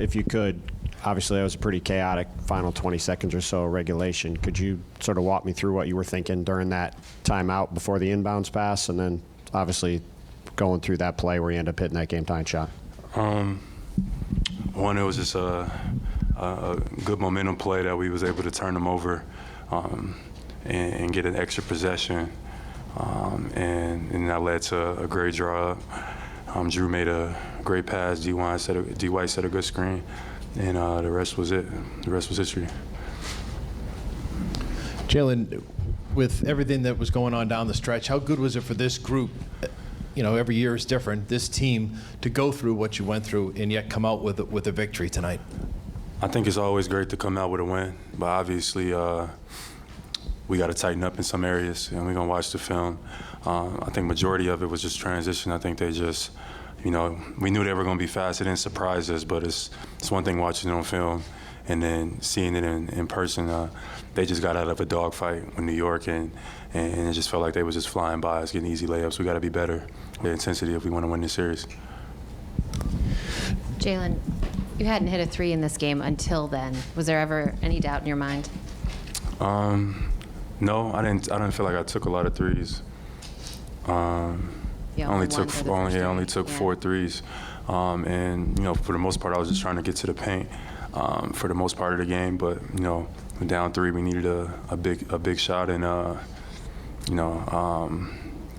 If you could, obviously that was a pretty chaotic final 20 seconds or so of regulation. Could you sort of walk me through what you were thinking during that timeout before the inbounds pass, and then obviously going through that play where you end up hitting that game-tying shot? One, it was just a good momentum play that we was able to turn them over and get an extra possession, and that led to a great draw up. Drew made a great pass. D. White set a good screen, and the rest was it. The rest was history. Jaylen, with everything that was going on down the stretch, how good was it for this group? You know, every year is different. This team to go through what you went through and yet come out with a victory tonight. I think it's always great to come out with a win, but obviously we got to tighten up in some areas, and we're gonna watch the film. I think majority of it was just transition. I think they just, you know, we knew they were gonna be fast. It didn't surprise us, but it's one thing watching it on film and then seeing it in person. They just got out of a dogfight with New York, and it just felt like they was just flying by us, getting easy layups. We got to be better with intensity if we want to win this series. Jaylen, you hadn't hit a three in this game until then. Was there ever any doubt in your mind? No, I didn't feel like I took a lot of threes. Only took 4 threes, and you know, for the most part, I was just trying to get to the paint for the most part of the game. But you know, down 3, we needed a big shot and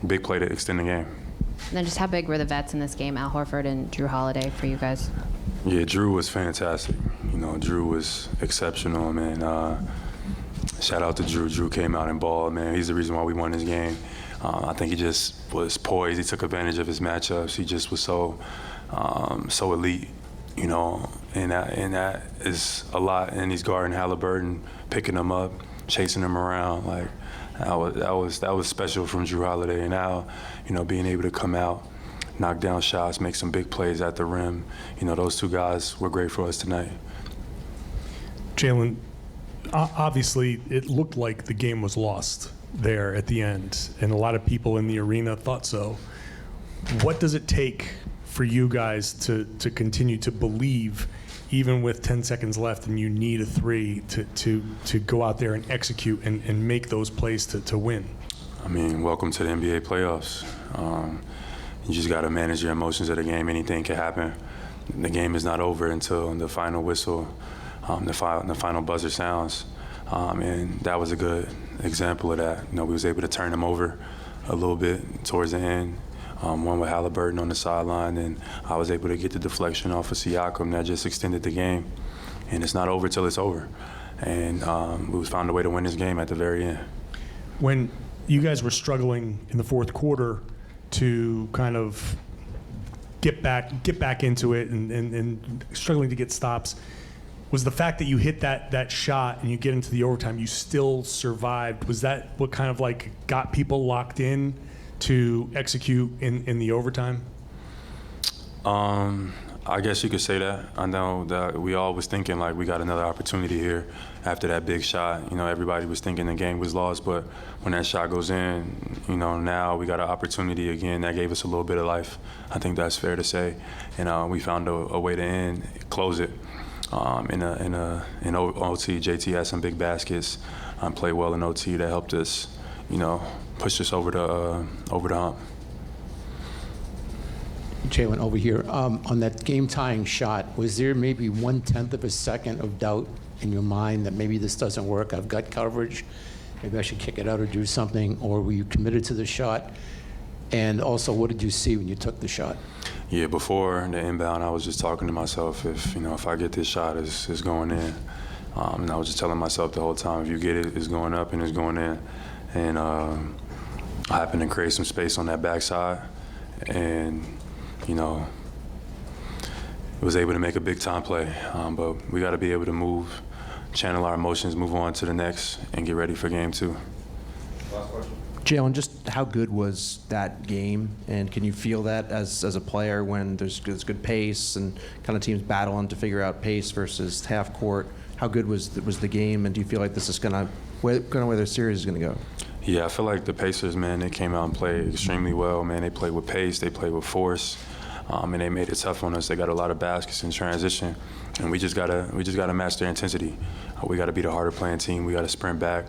big play to extend the game. And then just how big were the vets in this game, Al Horford and Drew Holiday, for you guys? Yeah, Drew was fantastic. You know, Drew was exceptional, man. Shout out to Drew. Drew came out and balled, man. He's the reason why we won this game. I think he just was poised. He took advantage of his matchups. He just was so elite, you know, and that is a lot. And he's guarding Halliburton, picking him up, chasing him around. Like that was special from Drew Holiday. And now, you know, being able to come out, knock down shots, make some big plays at the rim. You know, those two guys were great for us tonight. Jaylen, obviously it looked like the game was lost there at the end, and a lot of people in the arena thought so. What does it take for you guys to continue to believe, even with 10 seconds left and you need a three, to go out there and execute and make those plays to win? I mean, welcome to the NBA playoffs. You just got to manage your emotions of the game. Anything can happen. The game is not over until the final whistle, the final buzzer sounds. And that was a good example of that. You know, we was able to turn them over a little bit towards the end. One with Halliburton on the sideline, and I was able to get the deflection off of Siakam that just extended the game. And it's not over till it's over. And we found a way to win this game at the very end. When you guys were struggling in the fourth quarter to kind of get back into it and struggling to get stops, was the fact that you hit that shot and you get into the overtime, you still survived, was that what kind of like got people locked in to execute in the overtime? I guess you could say that. I know that we all was thinking like we got another opportunity here after that big shot. You know, everybody was thinking the game was lost, but when that shot goes in, you know, now we got an opportunity again that gave us a little bit of life. I think that's fair to say. And we found a way to close it. In OT, JT had some big baskets, played well in OT that helped us, you know, push us over the hump. Jaylen, over here, on that game-tying shot, was there maybe 1/10 of a second of doubt in your mind that maybe this doesn't work, I've got coverage, maybe I should kick it out or do something, or were you committed to the shot? And also, what did you see when you took the shot? Yeah, before the inbound, I was just talking to myself, if I get this shot, it's going in. And I was just telling myself the whole time, if you get it, it's going up and it's going in. And I happened to create some space on that backside, and you know, was able to make a big time play. But we got to be able to move, channel our emotions, move on to the next, and get ready for game 2. Last question. Jaylen, just how good was that game, and can you feel that as a player when there's good pace and kind of teams battling to figure out pace versus half court? How good was the game, and do you feel like this is gonna where the series is gonna go? Yeah, I feel like the Pacers, man, they came out and played extremely well, man. They played with pace, they played with force, and they made it tough on us. They got a lot of baskets in transition, and we just gotta match their intensity. We gotta be the harder playing team. We gotta sprint back.